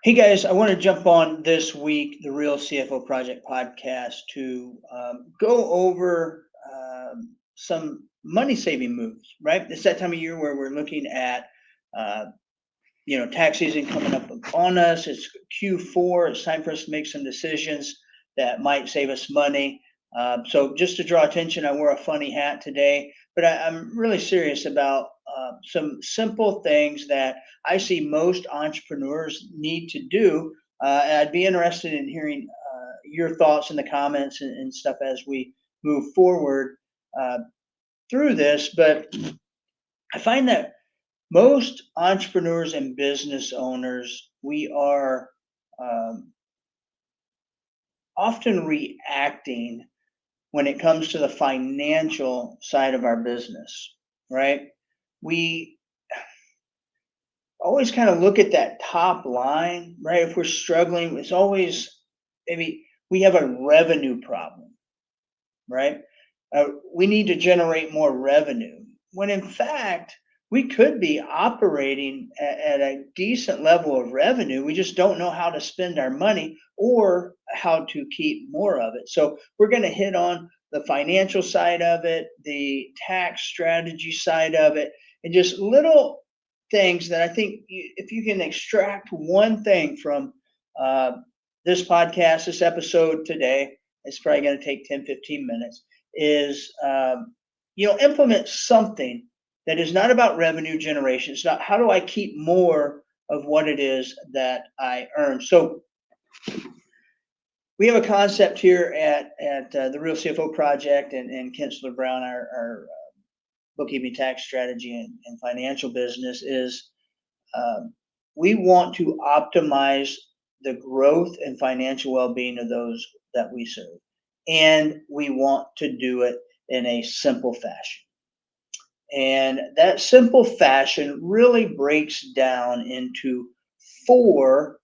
Hey guys, I want to jump on this week, the Real CFO Project podcast, to go over some money saving moves, right? It's that time of year where we're looking at, uh, tax season coming up on us. It's Q4. It's time for us to make some decisions that might save us money. So just to draw attention, I wore a funny hat today, but I'm really serious about some simple things that I see most entrepreneurs need to do. And I'd be interested in hearing your thoughts in the comments and stuff as we move forward uh, through this. But I find that most entrepreneurs and business owners, we are um, often reacting when it comes to the financial side of our business, right? We always kind of look at that top line, right? If we're struggling, it's always maybe we have a revenue problem, right? We need to generate more revenue. When in fact, we could be operating at a decent level of revenue. We just don't know how to spend our money or how to keep more of it. So, we're going to hit on the financial side of it, the tax strategy side of it, and just little things that I think if you can extract one thing from uh, this podcast, this episode today, it's probably going to take 10, 15 minutes, is implement something that is not about revenue generation. It's not how do I keep more of what it is that I earn. So we have a concept here at the Real CFO Project and Kinsler Brown, our bookkeeping tax strategy and financial business is um, we want to optimize the growth and financial well-being of those that we serve, and we want to do it in a simple fashion. And that simple fashion really breaks down into four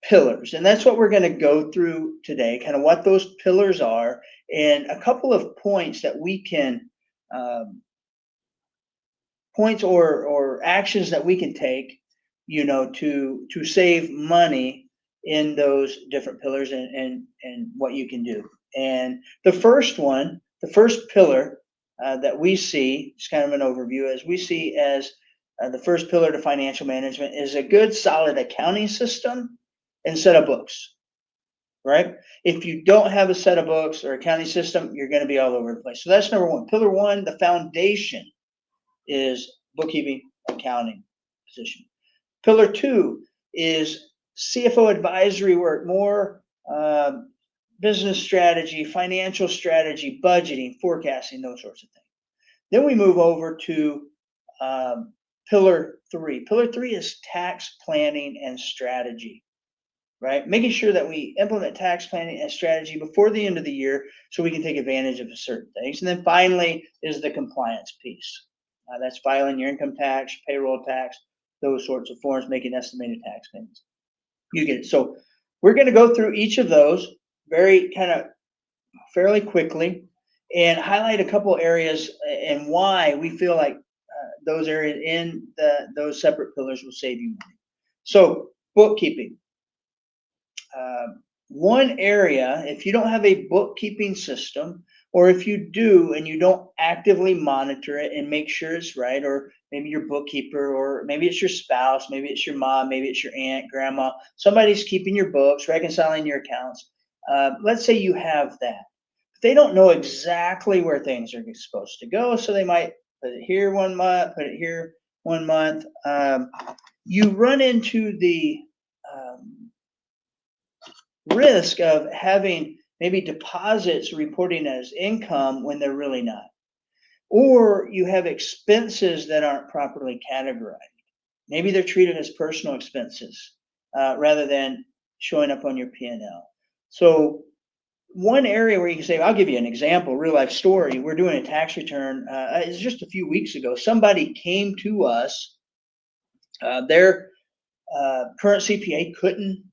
pillars. And that's what we're going to go through today, kind of what those pillars are, and a couple of points that we can, um, points or actions that we can take, to save money in those different pillars and what you can do. And the first pillar that we see, it's kind of an overview, as we see as the first pillar to financial management is a good solid accounting system and set of books, right? If you don't have a set of books or accounting system, you're going to be all over the place. So that's number one. Pillar one, the foundation is bookkeeping, accounting position. Pillar two is CFO advisory work, more business strategy, financial strategy, budgeting, forecasting, those sorts of things. Then we move over to um, pillar three. Pillar three is tax planning and strategy, right? Making sure that we implement tax planning and strategy before the end of the year so we can take advantage of certain things. And then finally is the compliance piece. That's filing your income tax, payroll tax, those sorts of forms, making estimated tax payments. You get it. So we're going to go through each of those very kind of fairly quickly and highlight a couple areas and why we feel like those areas in those separate pillars will save you money. So bookkeeping. One area, if you don't have a bookkeeping system, or if you do and you don't actively monitor it and make sure it's right, or maybe your bookkeeper, or maybe it's your spouse, maybe it's your mom, maybe it's your aunt, grandma, somebody's keeping your books, reconciling your accounts. Let's say you have that. They don't know exactly where things are supposed to go, so they might put it here 1 month, put it here 1 month. You run into the um, risk of having maybe deposits reporting as income when they're really not. Or you have expenses that aren't properly categorized. Maybe they're treated as personal expenses rather than showing up on your P&L. So one area where you can say, I'll give you an example, real life story. We're doing a tax return. It's just a few weeks ago. Somebody came to us. Their current CPA couldn't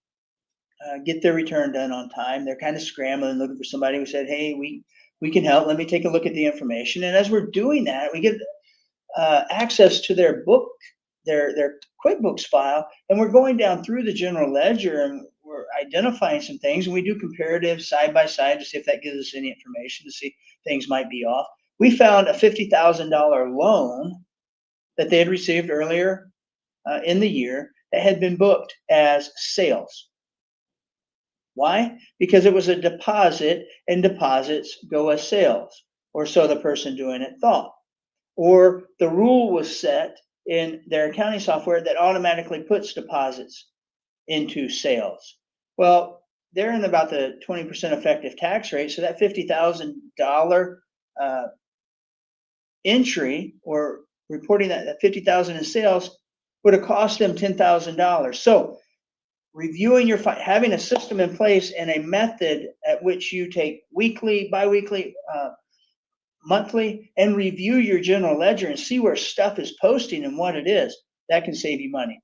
get their return done on time. They're kind of scrambling, looking for somebody who said, "Hey, we can help. Let me take a look at the information." And as we're doing that, we get access to their book, their QuickBooks file, and we're going down through the general ledger and we're identifying some things, and we do comparatives side by side to see if that gives us any information to see things might be off. We found a $50,000 loan that they had received earlier in the year that had been booked as sales. Why? Because it was a deposit, and deposits go as sales, or so the person doing it thought. Or the rule was set in their accounting software that automatically puts deposits into sales. Well, they're in about the 20% effective tax rate, so that $50,000 entry or reporting that 50,000 in sales would have cost them $10,000. So reviewing having a system in place and a method at which you take weekly, biweekly, monthly, and review your general ledger and see where stuff is posting and what it is, that can save you money.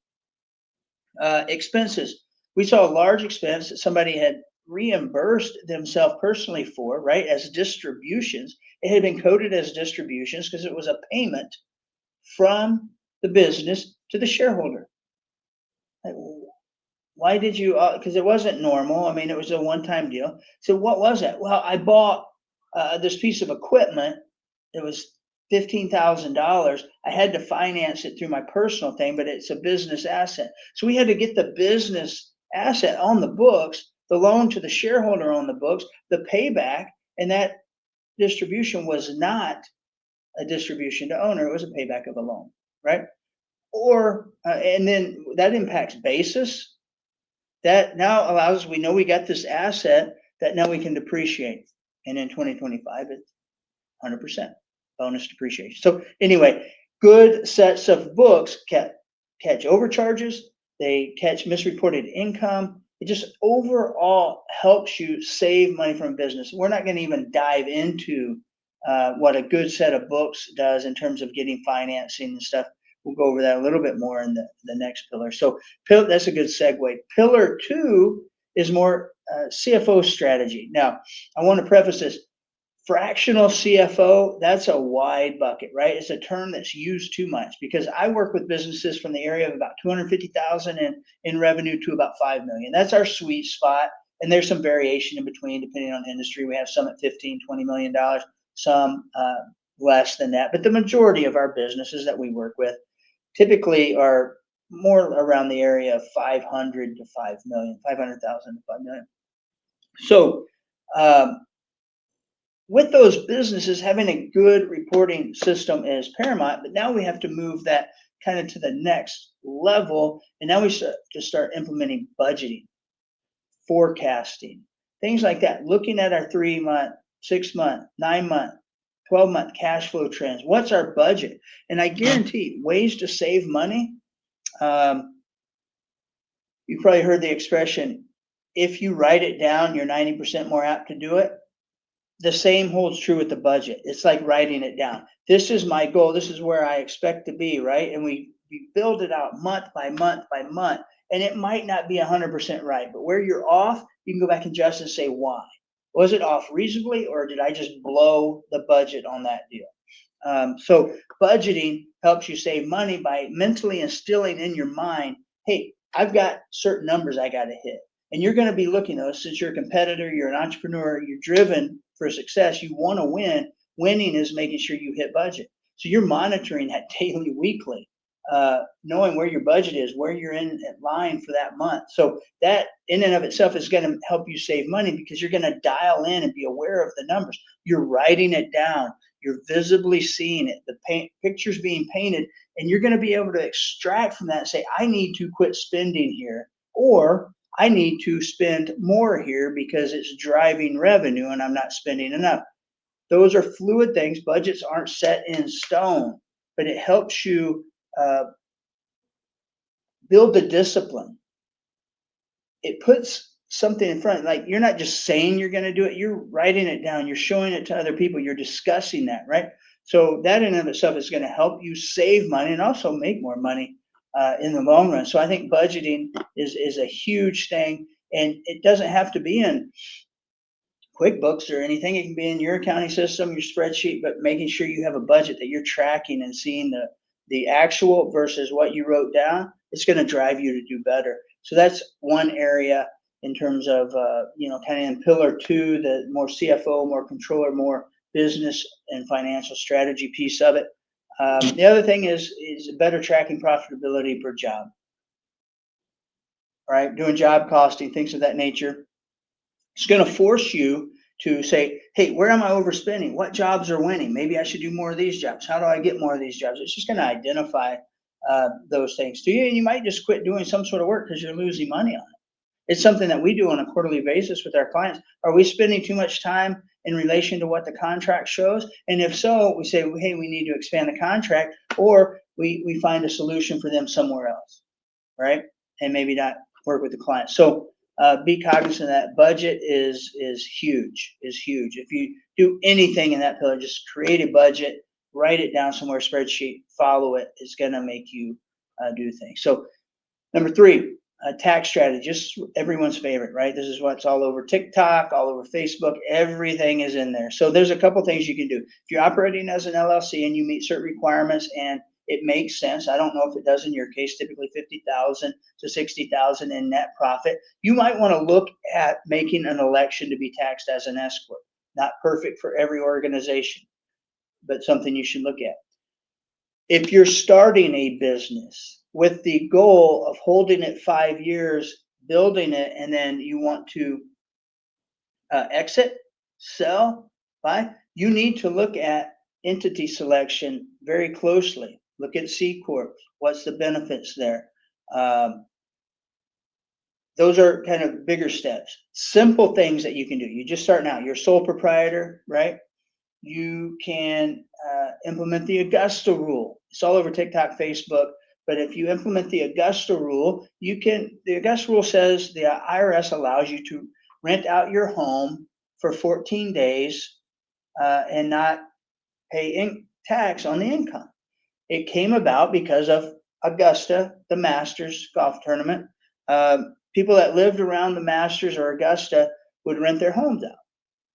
Expenses. We saw a large expense that somebody had reimbursed themselves personally for, right, as distributions. It had been coded as distributions because it was a payment from the business to the shareholder. Why did you? Because it wasn't normal. I mean, it was a one-time deal. So what was it? Well, I bought this piece of equipment. It was $15,000. I had to finance it through my personal thing, but it's a business asset. So we had to get the business asset on the books, the loan to the shareholder on the books, the payback, and that distribution was not a distribution to owner. It was a payback of a loan, right? Or and then that impacts basis. That now allows, we know we got this asset that now we can depreciate. And in 2025, it's 100% bonus depreciation. So anyway, good sets of books catch overcharges. They catch misreported income. It just overall helps you save money from business. We're not going to even dive into what a good set of books does in terms of getting financing and stuff. We'll go over that a little bit more in the next pillar. So that's a good segue. Pillar 2 is more CFO strategy. Now, I want to preface this. Fractional CFO, that's a wide bucket, right? It's a term that's used too much because I work with businesses from the area of about 250,000 in revenue to about 5 million. That's our sweet spot. And there's some variation in between depending on industry. We have some at 15, $20 million, some less than that. But the majority of our businesses that we work with typically are more around the area of 500 to 5 million, 500,000 to 5 million. So with those businesses, having a good reporting system is paramount, but now we have to move that kind of to the next level. And now we start implementing budgeting, forecasting, things like that, looking at our 3-month, 6-month, 9-month, 12-month cash flow trends. What's our budget? And I guarantee ways to save money. You probably heard the expression, if you write it down, you're 90% more apt to do it. The same holds true with the budget. It's like writing it down. This is my goal. This is where I expect to be, right? And we build it out month by month by month. And it might not be 100% right, but where you're off, you can go back and adjust and say why. Was it off reasonably, or did I just blow the budget on that deal? So budgeting helps you save money by mentally instilling in your mind, hey, I've got certain numbers I got to hit. And you're going to be looking at those since you're a competitor, you're an entrepreneur, you're driven for success, you want to win. Winning is making sure you hit budget. So you're monitoring that daily, weekly, knowing where your budget is, where you're in line for that month. So that in and of itself is going to help you save money because you're going to dial in and be aware of the numbers. You're writing it down. You're visibly seeing it. The picture's being painted, and you're going to be able to extract from that and say, I need to quit spending here, or I need to spend more here because it's driving revenue and I'm not spending enough. Those are fluid things. Budgets aren't set in stone, but it helps you build the discipline. It puts something in front, like you're not just saying you're going to do it, you're writing it down, you're showing it to other people, you're discussing that, right? So that in and of itself is going to help you save money and also make more money in the long run. So I think budgeting is a huge thing, and it doesn't have to be in QuickBooks or anything. It can be in your accounting system, your spreadsheet, but making sure you have a budget that you're tracking and seeing the actual versus what you wrote down, it's going to drive you to do better. So that's one area in terms of, kind of in pillar two, the more CFO, more controller, more business and financial strategy piece of it. The other thing is better tracking profitability per job, right? Doing job costing, things of that nature. It's going to force you to say, hey, where am I overspending? What jobs are winning? Maybe I should do more of these jobs. How do I get more of these jobs? It's just going to identify those things to you. And you might just quit doing some sort of work because you're losing money on it. It's something that we do on a quarterly basis with our clients. Are we spending too much time in relation to what the contract shows? And if so, we say, hey, we need to expand the contract, or we find a solution for them somewhere else, right? And maybe not work with the client. So be cognizant of that. Budget is huge, If you do anything in that pillar, just create a budget, write it down somewhere, spreadsheet, follow it. It's going to make you do things. So number three, tax strategy, just everyone's favorite, right? This is what's all over TikTok, all over Facebook. Everything is in there. So there's a couple things you can do. If you're operating as an LLC and you meet certain requirements and it makes sense, I don't know if it does in your case, typically 50,000 to 60,000 in net profit, you might want to look at making an election to be taxed as an S corp. Not perfect for every organization, but something you should look at. If you're starting a business with the goal of holding it 5 years, building it, and then you want to exit, sell, buy, you need to look at entity selection very closely. Look at C Corp. What's the benefits there? Those are kind of bigger steps. Simple things that you can do. You just starting out. You're a sole proprietor, right? You can implement the Augusta rule. It's all over TikTok, Facebook. But if you implement the Augusta rule, the Augusta rule says the IRS allows you to rent out your home for 14 days and not pay tax on the income. It came about because of Augusta, the Masters golf tournament. People that lived around the Masters or Augusta would rent their homes out.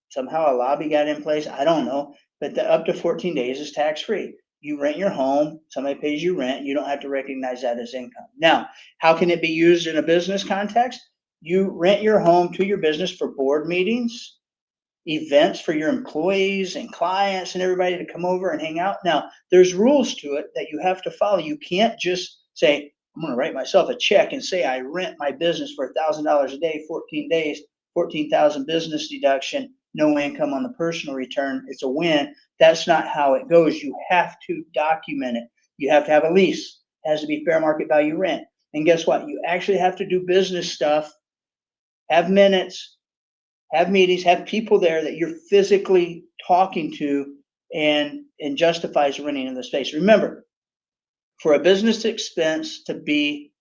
Somehow a lobby got in place. I don't know, but up to 14 days is tax free. You rent your home, somebody pays you rent, you don't have to recognize that as income. Now, how can it be used in a business context? You rent your home to your business for board meetings, events for your employees and clients and everybody to come over and hang out. Now, there's rules to it that you have to follow. You can't just say, I'm going to write myself a check and say I rent my business for $1,000 a day, 14 days, 14,000 business deduction, no income on the personal return. It's a win. That's not how it goes. You have to document it. You have to have a lease. It has to be fair market value rent. And guess what? You actually have to do business stuff, have minutes, have meetings, have people there that you're physically talking to and justifies renting in the space. Remember, for a business expense to be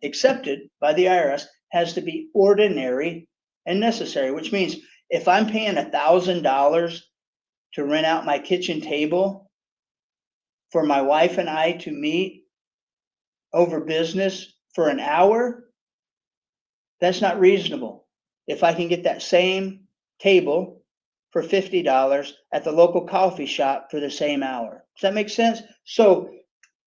accepted by the IRS, has to be ordinary and necessary, which means if I'm paying $1,000 to rent out my kitchen table for my wife and I to meet over business for an hour, that's not reasonable. If I can get that same table for $50 at the local coffee shop for the same hour. Does that make sense? So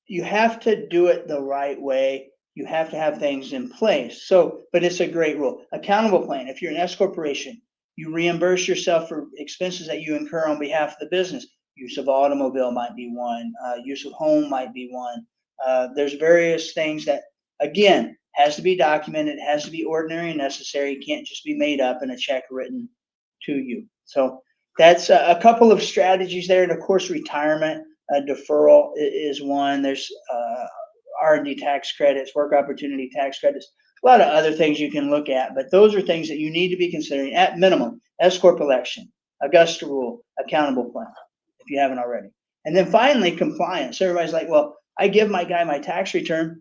you have to do it the right way. You have to have things in place. So, but it's a great rule. Accountable plan. If you're an S corporation, you reimburse yourself for expenses that you incur on behalf of the business. Use of automobile might be one. Use of home might be one. There's various things that, again, has to be documented, has to be ordinary and necessary. It can't just be made up and a check written to you. So that's a couple of strategies there. And of course, retirement deferral is one. There's R&D tax credits, work opportunity tax credits, a lot of other things you can look at, but those are things that you need to be considering at minimum. S corp election, Augusta rule, accountable plan, if you haven't already. And then finally, compliance. Everybody's like, well, I give my guy my tax return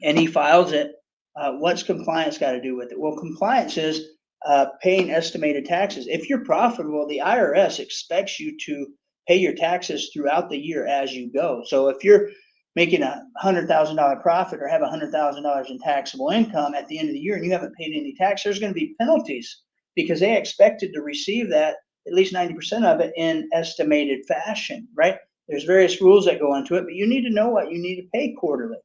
and he files it. What's compliance got to do with it? Well, compliance is paying estimated taxes. If you're profitable, the IRS expects you to pay your taxes throughout the year as you go. So if you're making $100,000 profit or have $100,000 in taxable income at the end of the year and you haven't paid any tax, there's going to be penalties because they expected to receive that, at least 90% of it, in estimated fashion, right? There's various rules that go into it, but you need to know what you need to pay quarterly.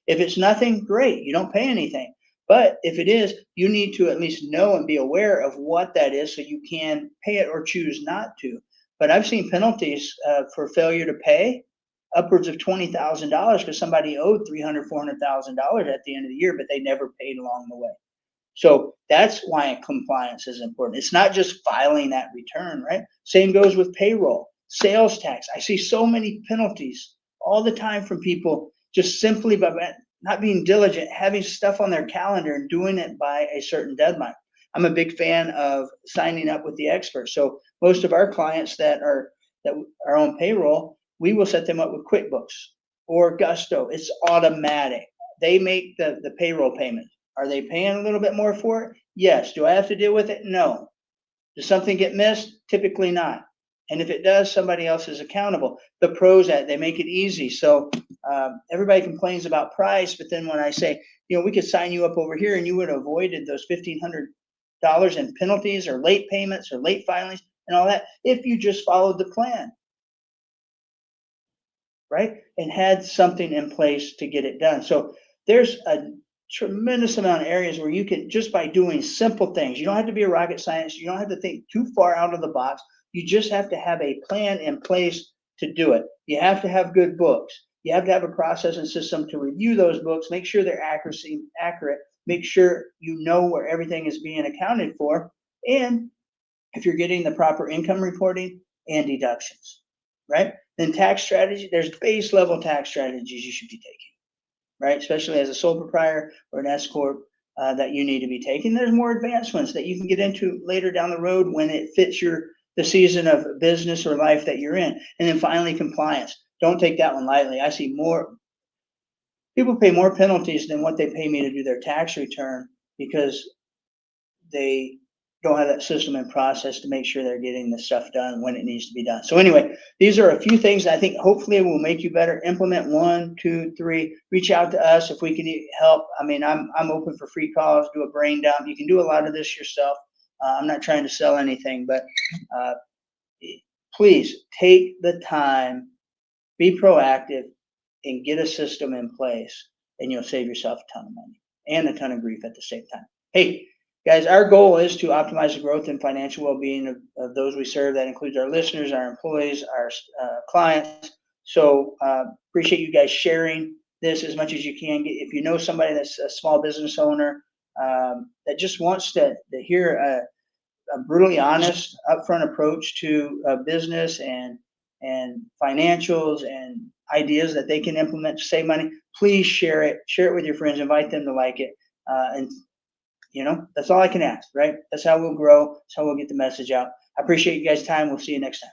If it's nothing, great, you don't pay anything. But if it is, you need to at least know and be aware of what that is so you can pay it or choose not to. But I've seen penalties for failure to pay upwards of $20,000 because somebody owed $300,000, $400,000 at the end of the year, but they never paid along the way. So that's why compliance is important. It's not just filing that return, right? Same goes with payroll, sales tax. I see so many penalties all the time from people just simply by not being diligent, having stuff on their calendar and doing it by a certain deadline. I'm a big fan of signing up with the experts. So most of our clients that are on payroll, we will set them up with QuickBooks or Gusto. It's automatic. They make the payroll payment. Are they paying a little bit more for it? Yes. Do I have to deal with it? No. Does something get missed? Typically not. And if it does, somebody else is accountable. The pros at it, they make it easy. So everybody complains about price, but then when I say, we could sign you up over here and you would have avoided those $1,500 in penalties or late payments or late filings and all that if you just followed the plan, right? And had something in place to get it done. So there's a tremendous amount of areas where you can, just by doing simple things, you don't have to be a rocket science, you don't have to think too far out of the box. You just have to have a plan in place to do it. You have to have good books. You have to have a process and system to review those books, make sure they're accurate, make sure you know where everything is being accounted for, and if you're getting the proper income reporting and deductions, right? Then tax strategy, there's base level tax strategies you should be taking, right? Especially as a sole proprietor or an S corp that you need to be taking. There's more advanced ones that you can get into later down the road when it fits the season of business or life that you're in. And then finally, compliance. Don't take that one lightly. I see more people pay more penalties than what they pay me to do their tax return because they don't have that system and process to make sure they're getting the stuff done when it needs to be done. So anyway, these are a few things I think hopefully will make you better. Implement 1, 2, 3. Reach out to us if we can help. I mean, I'm open for free calls. Do a brain dump. You can do a lot of this yourself. I'm not trying to sell anything, but please take the time, be proactive, and get a system in place, and you'll save yourself a ton of money and a ton of grief at the same time. Hey, guys, our goal is to optimize the growth and financial well-being of those we serve. That includes our listeners, our employees, our clients. So appreciate you guys sharing this as much as you can. If you know somebody that's a small business owner that just wants to hear a brutally honest, upfront approach to business and financials and ideas that they can implement to save money, please share it with your friends, invite them to like it. And that's all I can ask, right? That's how we'll grow. That's how we'll get the message out. I appreciate you guys' time. We'll see you next time.